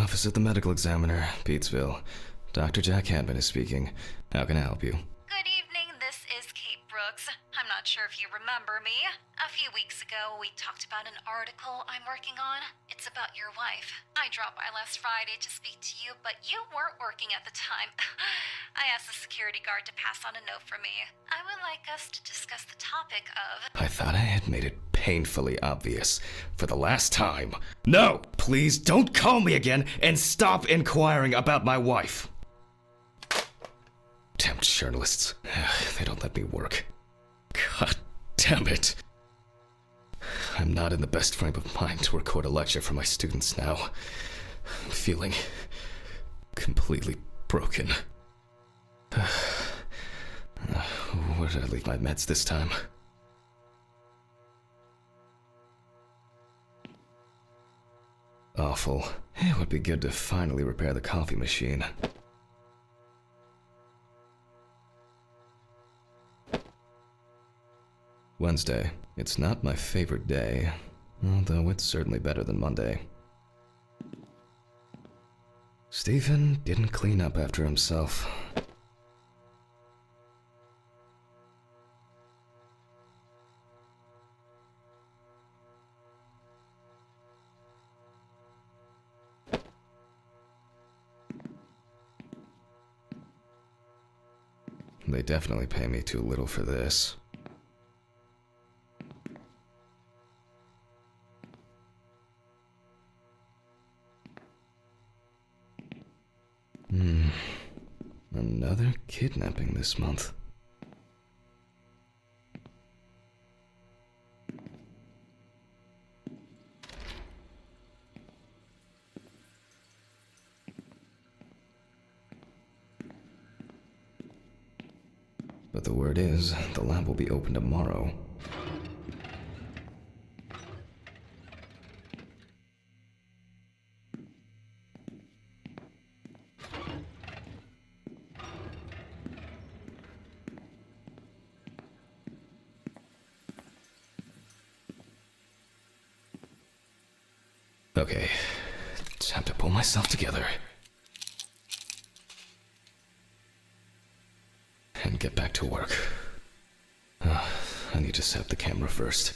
Office of the Medical Examiner, Beatsville. Dr. Jack Hanman is speaking. How can I help you? Good evening, this is Kate Brooks. I'm not sure if you remember me. A few weeks ago, we talked about an article I'm working on. It's about your wife. I dropped by last Friday to speak to you, but you weren't working at the time. I asked the security guard to pass on a note for me. I would like us to discuss the topic of... I thought I had made it painfully obvious for the last time. No! Please don't call me again and stop inquiring about my wife. Damn journalists. They don't let me work. God damn it. I'm not in the best frame of mind to record a lecture for my students now. I'm feeling completely broken. Where did I leave my meds this time? Awful. It would be good to finally repair the coffee machine. Wednesday. It's not my favorite day, although it's certainly better than Monday. Stephen didn't clean up after himself. They definitely pay me too little for this. Another kidnapping this month. But the word is, the lab will be open tomorrow. Okay, time to pull myself together. And get back to work. I need to set up the camera first.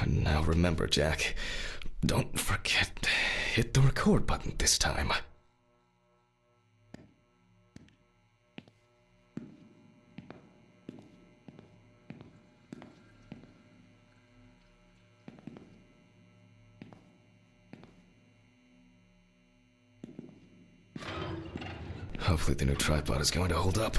Now remember, Jack, don't forget, hit the record button this time. Hopefully the new tripod is going to hold up.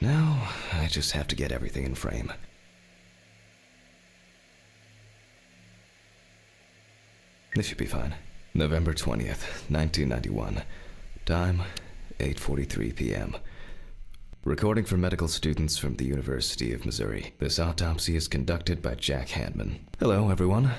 Now, I just have to get everything in frame. This should be fine. November 20th, 1991. Time, 8:43 p.m. Recording for medical students from the University of Missouri. This autopsy is conducted by Jack Hanman. Hello, everyone.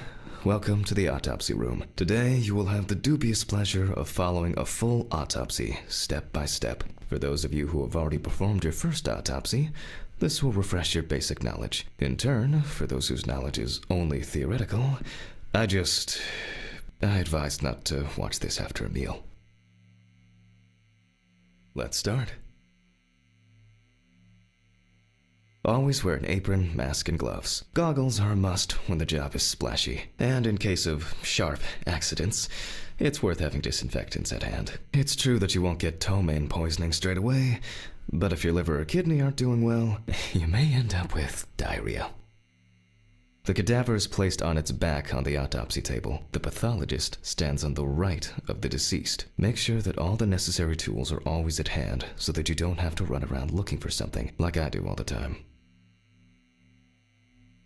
Welcome to the autopsy room. Today, you will have the dubious pleasure of following a full autopsy, step by step. For those of you who have already performed your first autopsy, this will refresh your basic knowledge. In turn, for those whose knowledge is only theoretical, I advise not to watch this after a meal. Let's start. Always wear an apron, mask, and gloves. Goggles are a must when the job is splashy. And in case of sharp accidents, it's worth having disinfectants at hand. It's true that you won't get ptomaine poisoning straight away, but if your liver or kidney aren't doing well, you may end up with diarrhea. The cadaver is placed on its back on the autopsy table. The pathologist stands on the right of the deceased. Make sure that all the necessary tools are always at hand so that you don't have to run around looking for something like I do all the time.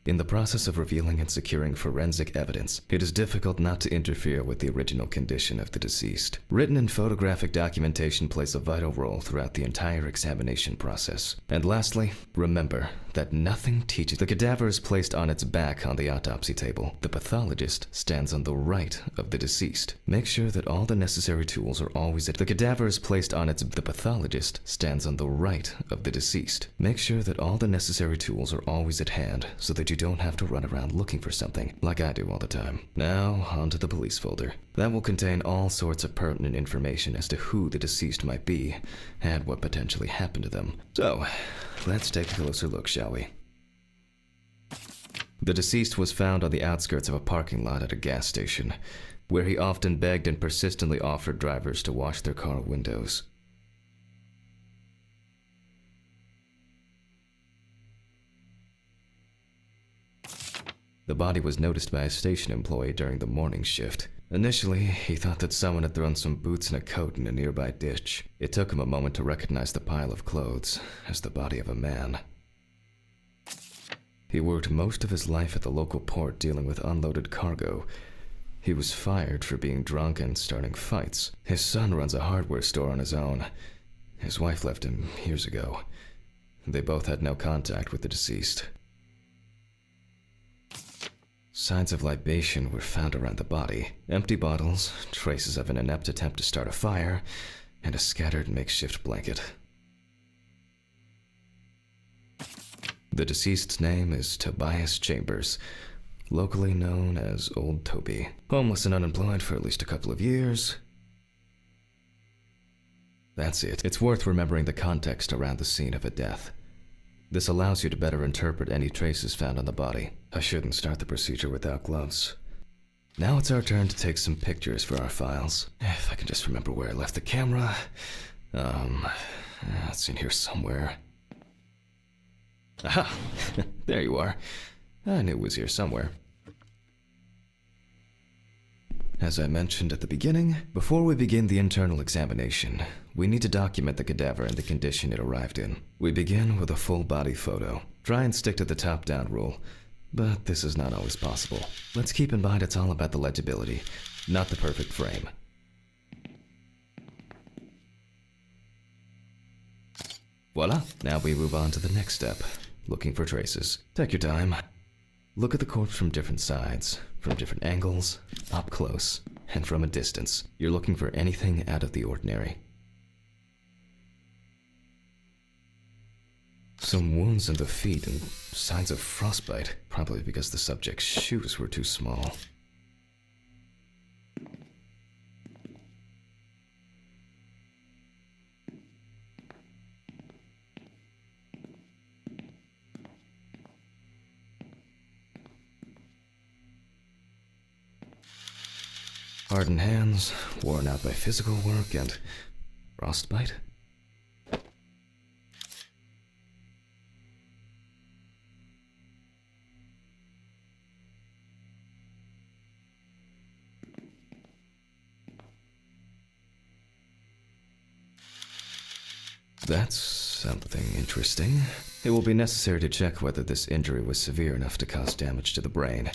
In the process of revealing and securing forensic evidence, it is difficult not to interfere with the original condition of the deceased. Written and photographic documentation plays a vital role throughout the entire examination process. And lastly, remember that nothing teaches. The cadaver is placed on its back on the autopsy table. The pathologist stands on the right of the deceased. Make sure that all the necessary tools are always at. The cadaver is placed on its. The pathologist stands on the right of the deceased. Make sure that all the necessary tools are always at hand so that you don't have to run around looking for something like I do all the time. Now, onto the police folder. That will contain all sorts of pertinent information as to who the deceased might be and what potentially happened to them. So, let's take a closer look, shall we? The deceased was found on the outskirts of a parking lot at a gas station, where he often begged and persistently offered drivers to wash their car windows. The body was noticed by a station employee during the morning shift. Initially, he thought that someone had thrown some boots and a coat in a nearby ditch. It took him a moment to recognize the pile of clothes as the body of a man. He worked most of his life at the local port dealing with unloaded cargo. He was fired for being drunk and starting fights. His son runs a hardware store on his own. His wife left him years ago. They both had no contact with the deceased. Signs of libation were found around the body. Empty bottles, traces of an inept attempt to start a fire, and a scattered makeshift blanket. The deceased's name is Tobias Chambers, locally known as Old Toby. Homeless and unemployed for at least a couple of years. That's it. It's worth remembering the context around the scene of a death. This allows you to better interpret any traces found on the body. I shouldn't start the procedure without gloves. Now it's our turn to take some pictures for our files. If I can just remember where I left the camera. It's in here somewhere. Aha! There you are. I knew it was here somewhere. As I mentioned at the beginning, before we begin the internal examination, we need to document the cadaver and the condition it arrived in. We begin with a full body photo. Try and stick to the top-down rule, but this is not always possible. Let's keep in mind it's all about the legibility, not the perfect frame. Voila! Now we move on to the next step, looking for traces. Take your time. Look at the corpse from different sides, from different angles, up close, and from a distance. You're looking for anything out of the ordinary. Some wounds in the feet and signs of frostbite, probably because the subject's shoes were too small. Hardened hands, worn out by physical work, and frostbite? That's something interesting. It will be necessary to check whether this injury was severe enough to cause damage to the brain.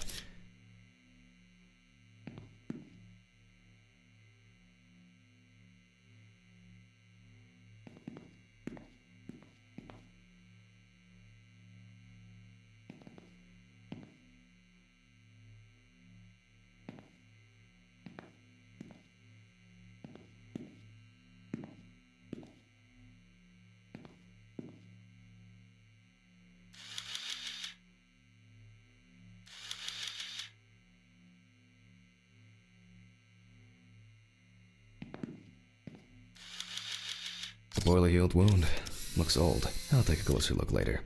A poorly healed wound. Looks old. I'll take a closer look later.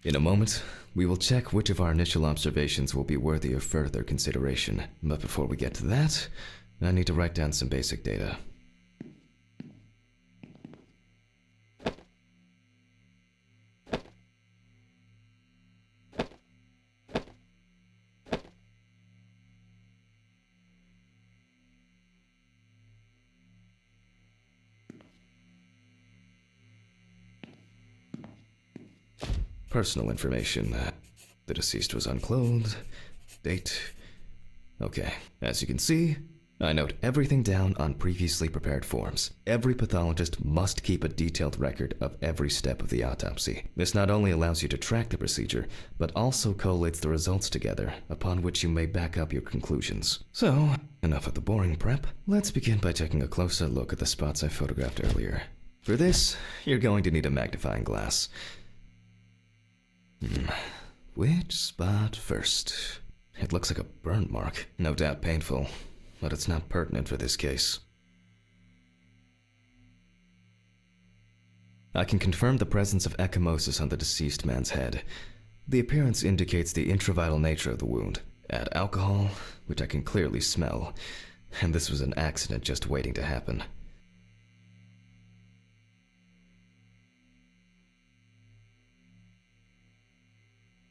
In a moment, we will check which of our initial observations will be worthy of further consideration. But before we get to that, I need to write down some basic data. Personal information. The deceased was unclothed. Date. Okay, as you can see, I note everything down on previously prepared forms. Every pathologist must keep a detailed record of every step of the autopsy. This not only allows you to track the procedure, but also collates the results together, upon which you may back up your conclusions. So, enough of the boring prep. Let's begin by taking a closer look at the spots I photographed earlier. For this, you're going to need a magnifying glass. Which spot first? It looks like a burn mark. No doubt painful, but it's not pertinent for this case. I can confirm the presence of ecchymosis on the deceased man's head. The appearance indicates the intravital nature of the wound. Add alcohol, which I can clearly smell, and this was an accident just waiting to happen.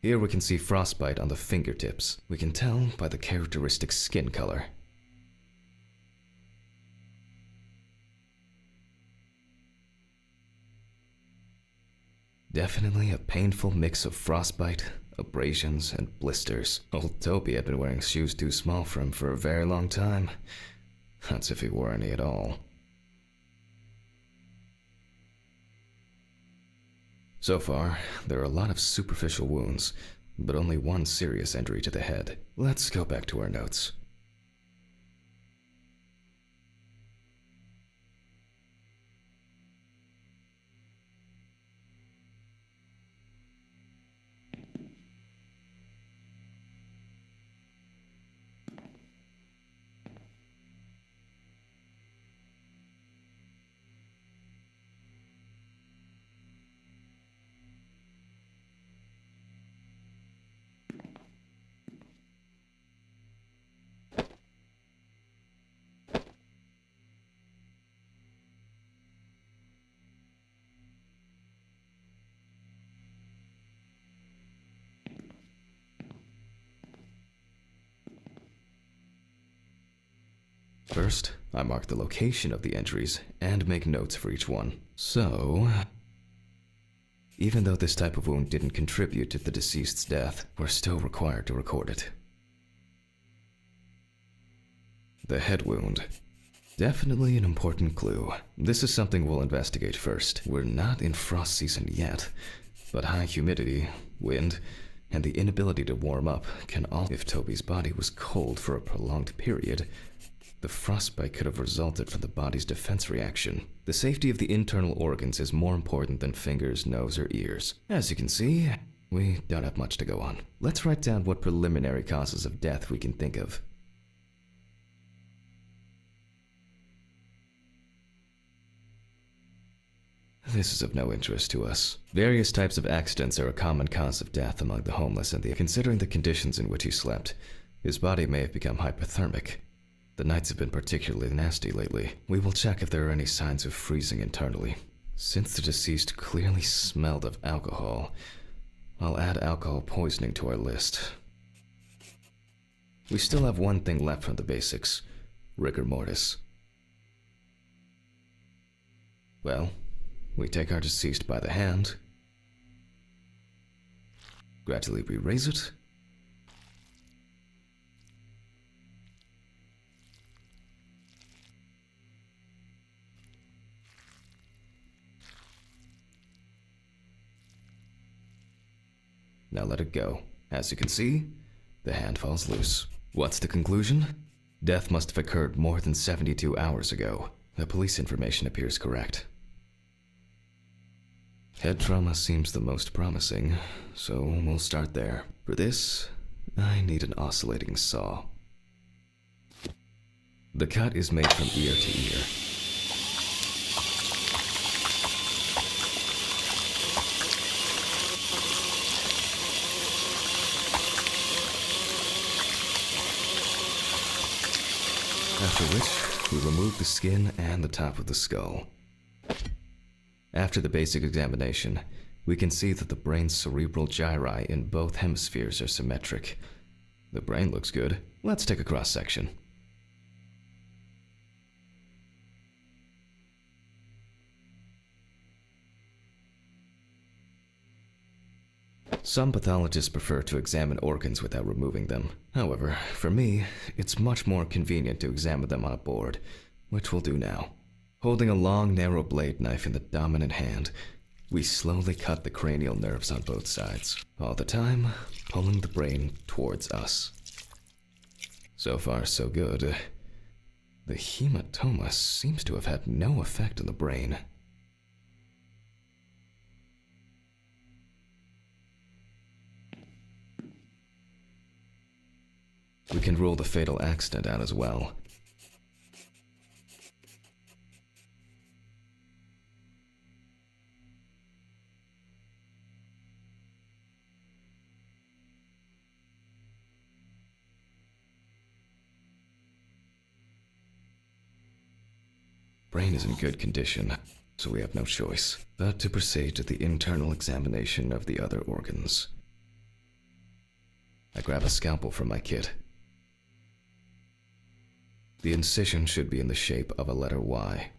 Here we can see frostbite on the fingertips. We can tell by the characteristic skin color. Definitely a painful mix of frostbite, abrasions, and blisters. Old Toby had been wearing shoes too small for him for a very long time. That's if he wore any at all. So far, there are a lot of superficial wounds, but only one serious injury to the head. Let's go back to our notes. First, I mark the location of the injuries and make notes for each one. So, even though this type of wound didn't contribute to the deceased's death, we're still required to record it. The head wound. Definitely an important clue. This is something we'll investigate first. We're not in frost season yet, but high humidity, wind, and the inability to warm up can all. If Toby's body was cold for a prolonged period, the frostbite could have resulted from the body's defense reaction. The safety of the internal organs is more important than fingers, nose, or ears. As you can see, we don't have much to go on. Let's write down what preliminary causes of death we can think of. This is of no interest to us. Various types of accidents are a common cause of death among the homeless, and considering the conditions in which he slept, his body may have become hypothermic. The nights have been particularly nasty lately. We will check if there are any signs of freezing internally. Since the deceased clearly smelled of alcohol, I'll add alcohol poisoning to our list. We still have one thing left from the basics: rigor mortis. Well, we take our deceased by the hand, gradually we raise it, now let it go. As you can see, the hand falls loose. What's the conclusion? Death must have occurred more than 72 hours ago. The police information appears correct. Head trauma seems the most promising, so we'll start there. For this, I need an oscillating saw. The cut is made from ear to ear. After which, we remove the skin and the top of the skull. After the basic examination, we can see that the brain's cerebral gyri in both hemispheres are symmetric. The brain looks good. Let's take a cross-section. Some pathologists prefer to examine organs without removing them. However, for me, it's much more convenient to examine them on a board, which we'll do now. Holding a long, narrow blade knife in the dominant hand, we slowly cut the cranial nerves on both sides, all the time pulling the brain towards us. So far, so good. The hematoma seems to have had no effect on the brain. We can rule the fatal accident out as well. Brain is in good condition, so we have no choice but to proceed to the internal examination of the other organs. I grab a scalpel from my kit. The incision should be in the shape of a letter Y.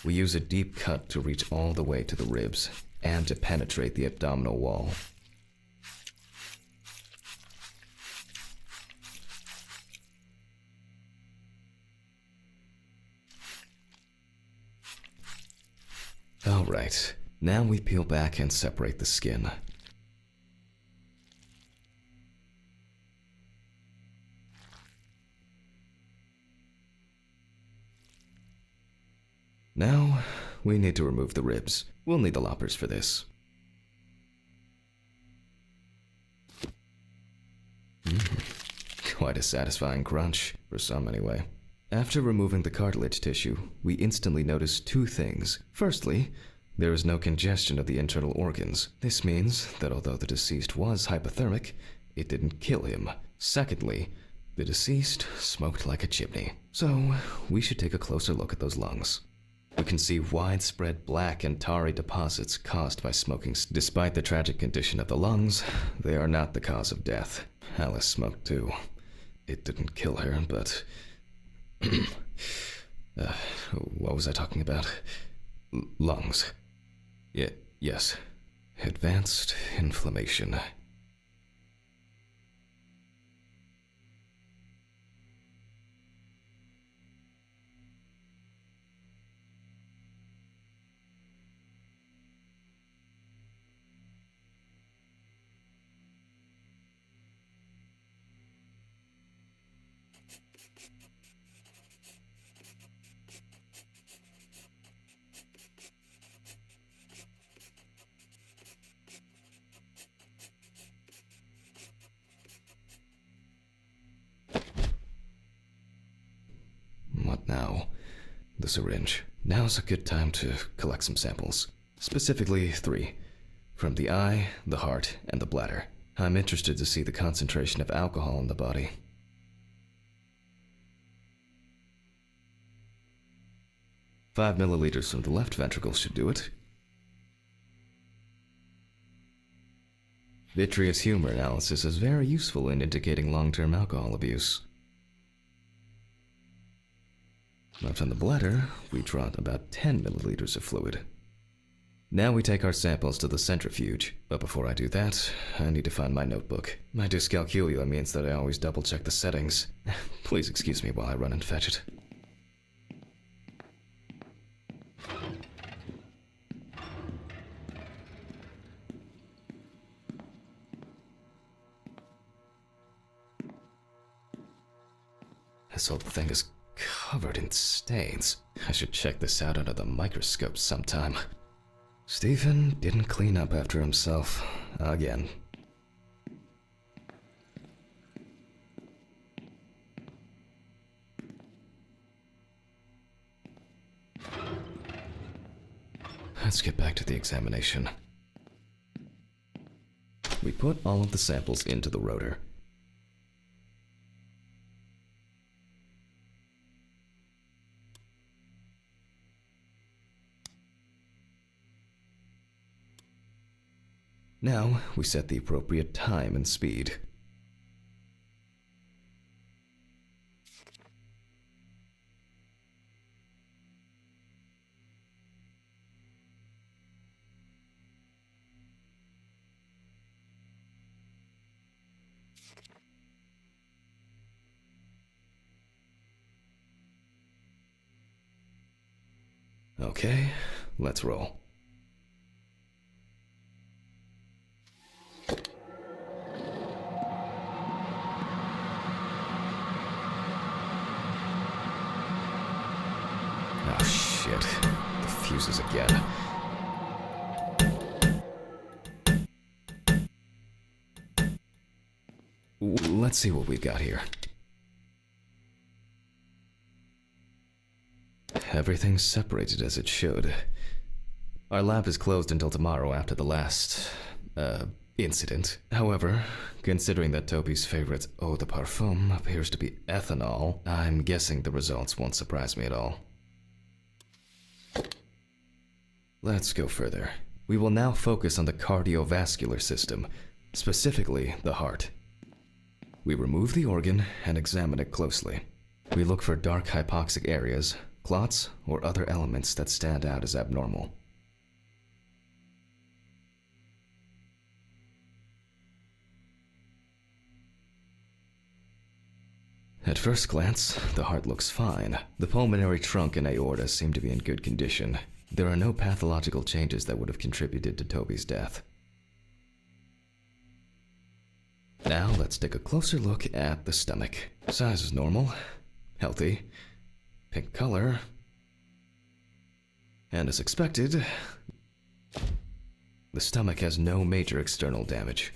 We use a deep cut to reach all the way to the ribs and to penetrate the abdominal wall. All right, now we peel back and separate the skin. Now, we need to remove the ribs. We'll need the loppers for this. Quite a satisfying crunch, for some anyway. After removing the cartilage tissue, we instantly notice two things. Firstly, there is no congestion of the internal organs. This means that although the deceased was hypothermic, it didn't kill him. Secondly, the deceased smoked like a chimney. So, we should take a closer look at those lungs. We can see widespread black and tarry deposits caused by smoking. Despite the tragic condition of the lungs, they are not the cause of death. Alice smoked too. It didn't kill her, but... what was I talking about? Lungs. Yes. Advanced inflammation. What now? The syringe. Now's a good time to collect some samples. Specifically 3. From the eye, the heart, and the bladder. I'm interested to see the concentration of alcohol in the body. Five milliliters from the left ventricle should do it. Vitreous humor analysis is very useful in indicating long-term alcohol abuse. Left on the bladder, we draw about 10 milliliters of fluid. Now we take our samples to the centrifuge, but before I do that, I need to find my notebook. My dyscalculia means that I always double-check the settings. Please excuse me while I run and fetch it. This whole thing is covered in stains. I should check this out under the microscope sometime. Stephen didn't clean up after himself again. Let's get back to the examination. We put all of the samples into the rotor. Now, we set the appropriate time and speed. Okay, let's roll. Oh shit, the fuses again. Let's see what we've got here. Everything's separated as it should. Our lab is closed until tomorrow after the last, incident. However, considering that Toby's favorite eau de parfum appears to be ethanol, I'm guessing the results won't surprise me at all. Let's go further. We will now focus on the cardiovascular system, specifically the heart. We remove the organ and examine it closely. We look for dark hypoxic areas, clots, or other elements that stand out as abnormal. At first glance, the heart looks fine. The pulmonary trunk and aorta seem to be in good condition. There are no pathological changes that would have contributed to Toby's death. Now let's take a closer look at the stomach. Size is normal, healthy, pink color, and as expected, the stomach has no major external damage.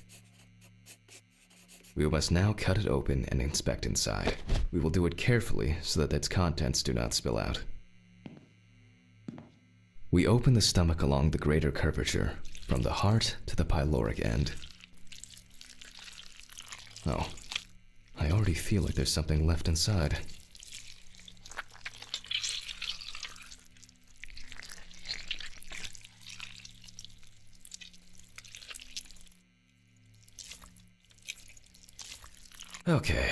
We must now cut it open and inspect inside. We will do it carefully so that its contents do not spill out. We open the stomach along the greater curvature, from the heart to the pyloric end. Oh, I already feel like there's something left inside. Okay,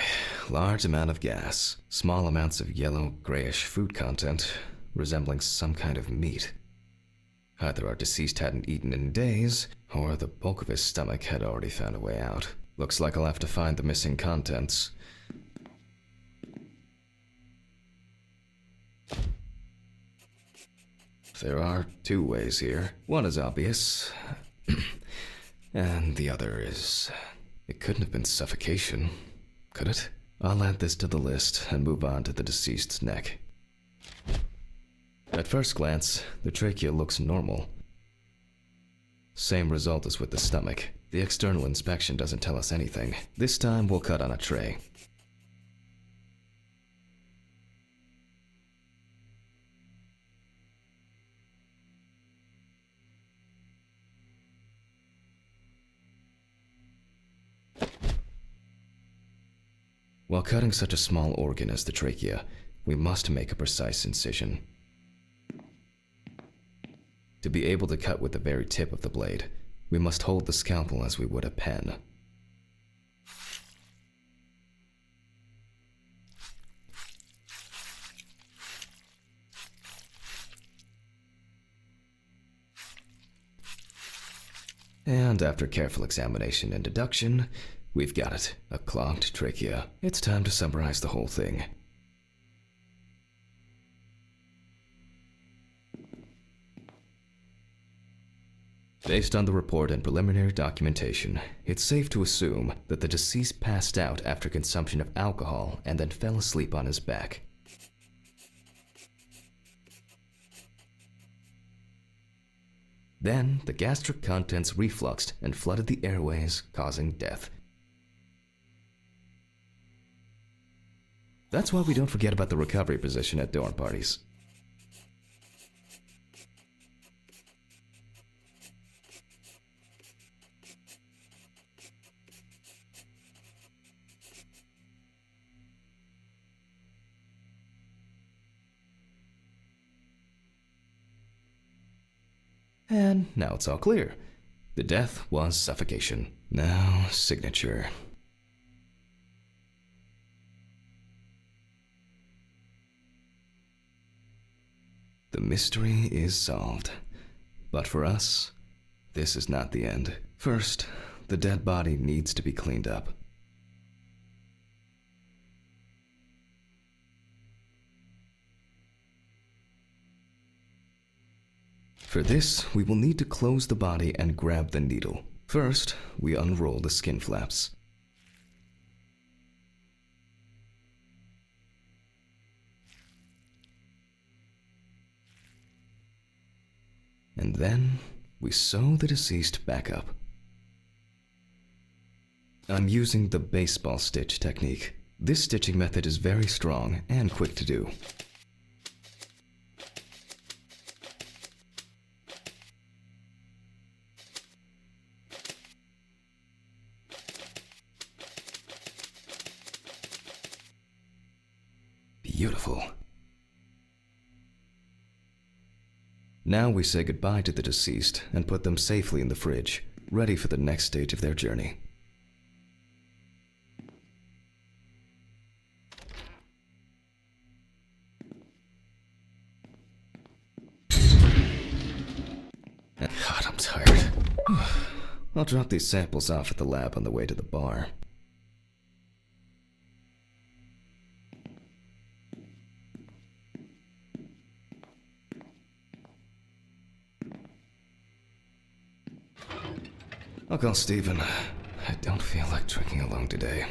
large amount of gas, small amounts of yellow, grayish food content, resembling some kind of meat. Either our deceased hadn't eaten in days, or the bulk of his stomach had already found a way out. Looks like I'll have to find the missing contents. There are two ways here. One is obvious, and the other is... It couldn't have been suffocation, could it? I'll add this to the list and move on to the deceased's neck. At first glance, the trachea looks normal. Same result as with the stomach. The external inspection doesn't tell us anything. This time we'll cut on a tray. While cutting such a small organ as the trachea, we must make a precise incision. To be able to cut with the very tip of the blade, we must hold the scalpel as we would a pen. And after careful examination and deduction, we've got it, a clogged trachea. It's time to summarize the whole thing. Based on the report and preliminary documentation, it's safe to assume that the deceased passed out after consumption of alcohol and then fell asleep on his back. Then, the gastric contents refluxed and flooded the airways, causing death. That's why we don't forget about the recovery position at dorm parties. And now it's all clear. The death was suffocation. Now, signature. The mystery is solved. But for us, this is not the end. First, the dead body needs to be cleaned up. For this, we will need to close the body and grab the needle. First, we unroll the skin flaps. And then, we sew the deceased back up. I'm using the baseball stitch technique. This stitching method is very strong and quick to do. Beautiful. Now we say goodbye to the deceased and put them safely in the fridge, ready for the next stage of their journey. God, I'm tired. I'll drop these samples off at the lab on the way to the bar. I'll call Steven. I don't feel like drinking alone today.